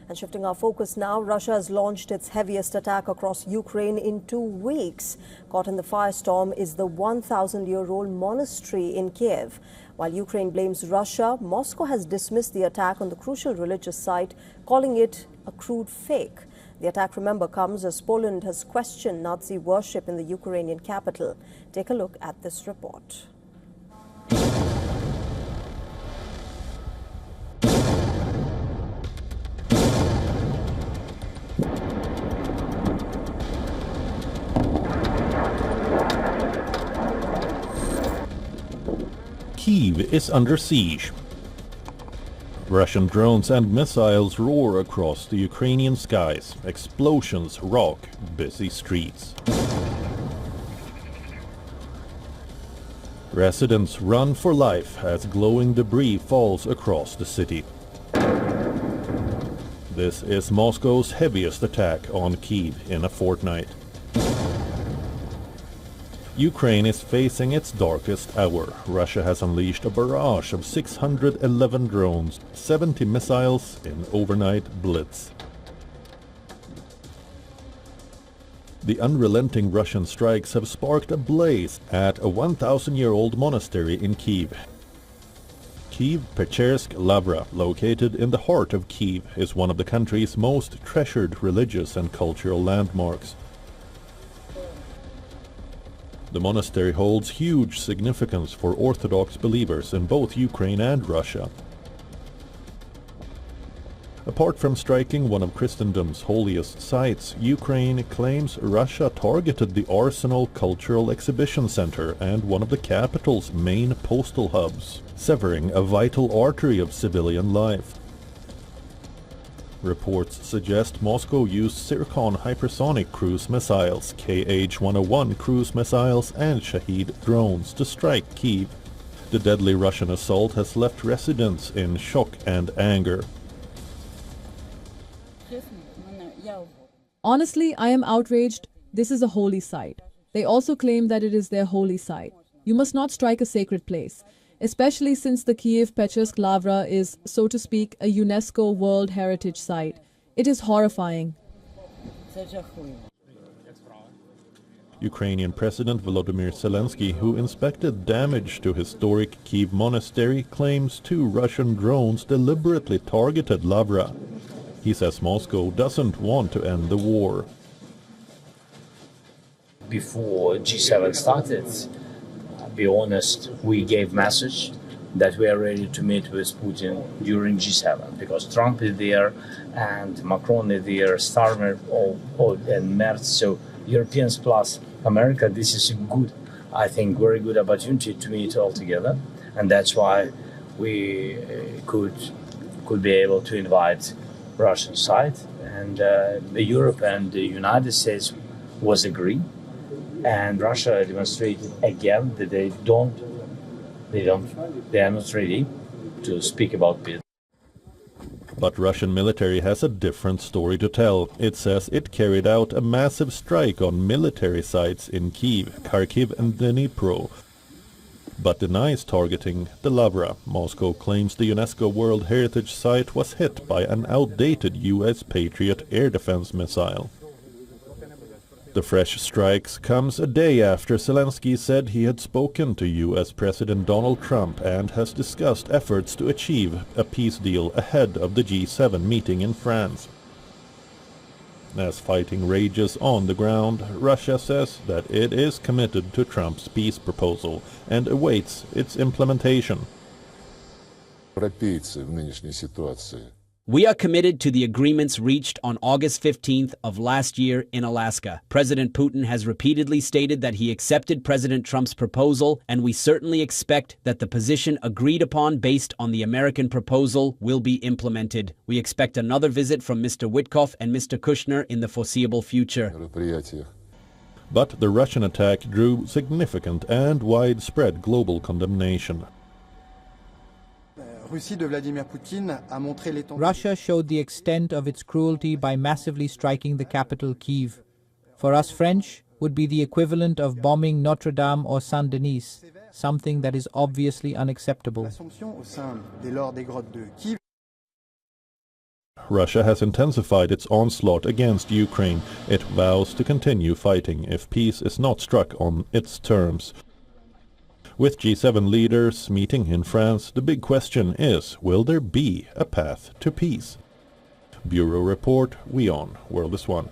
And shifting our focus now, Russia has launched its heaviest attack across Ukraine in 2 weeks. Caught in the firestorm is the 1,000-year-old monastery in Kyiv. While Ukraine blames Russia, Moscow has dismissed the attack on the crucial religious site, calling it a crude fake. The attack, remember, comes as Poland has questioned Nazi worship in the Ukrainian capital. Take a look at this report. Kyiv is under siege. Russian drones and missiles roar across the Ukrainian skies. Explosions rock busy streets. Residents run for life as glowing debris falls across the city. This is Moscow's heaviest attack on Kyiv in a fortnight. Ukraine is facing its darkest hour. Russia has unleashed a barrage of 611 drones, 70 missiles in overnight blitz. The unrelenting Russian strikes have sparked a blaze at a 1,000-year-old monastery in Kyiv. Kyiv-Pechersk-Lavra, located in the heart of Kyiv, is one of the country's most treasured religious and cultural landmarks. The monastery holds huge significance for Orthodox believers in both Ukraine and Russia. Apart from striking one of Christendom's holiest sites, Ukraine claims Russia targeted the Arsenal Cultural Exhibition Center and one of the capital's main postal hubs, severing a vital artery of civilian life. Reports suggest Moscow used Zircon hypersonic cruise missiles, Kh-101 cruise missiles and Shahid drones to strike Kyiv. The deadly Russian assault has left residents in shock and anger. Honestly, I am outraged. This is a holy site. They also claim that it is their holy site. You must not strike a sacred place, especially since the Kyiv-Pechersk-Lavra is, so to speak, a UNESCO World Heritage Site. It is horrifying. Ukrainian President Volodymyr Zelensky, who inspected damage to historic Kyiv monastery, claims 2 Russian drones deliberately targeted Lavra. He says Moscow doesn't want to end the war. Before G7 started, be honest, we gave message that we are ready to meet with Putin during G7 because Trump is there and Macron is there, Starmer and Merz. So Europeans plus America, this is a good, I think, very good opportunity to meet all together, and that's why we could be able to invite Russian side, and Europe and the United States was agree. And Russia demonstrated again that they are not ready to speak about peace. But Russian military has a different story to tell. It says it carried out a massive strike on military sites in Kyiv, Kharkiv and Dnipro, but denies targeting the Lavra. Moscow claims the UNESCO World Heritage Site was hit by an outdated US Patriot air defense missile. The fresh strikes comes a day after Zelensky said he had spoken to US President Donald Trump and has discussed efforts to achieve a peace deal ahead of the G7 meeting in France. As fighting rages on the ground, Russia says that it is committed to Trump's peace proposal and awaits its implementation. We are committed to the agreements reached on August 15th of last year in Alaska. President Putin has repeatedly stated that he accepted President Trump's proposal, and we certainly expect that the position agreed upon based on the American proposal will be implemented. We expect another visit from Mr. Witkoff and Mr. Kushner in the foreseeable future. But the Russian attack drew significant and widespread global condemnation. Russia showed the extent of its cruelty by massively striking the capital, Kyiv. For us French, would be the equivalent of bombing Notre Dame or Saint-Denis, something that is obviously unacceptable. Russia has intensified its onslaught against Ukraine. It vows to continue fighting if peace is not struck on its terms. With G7 leaders meeting in France, the big question is, will there be a path to peace? Bureau Report, WION World is One.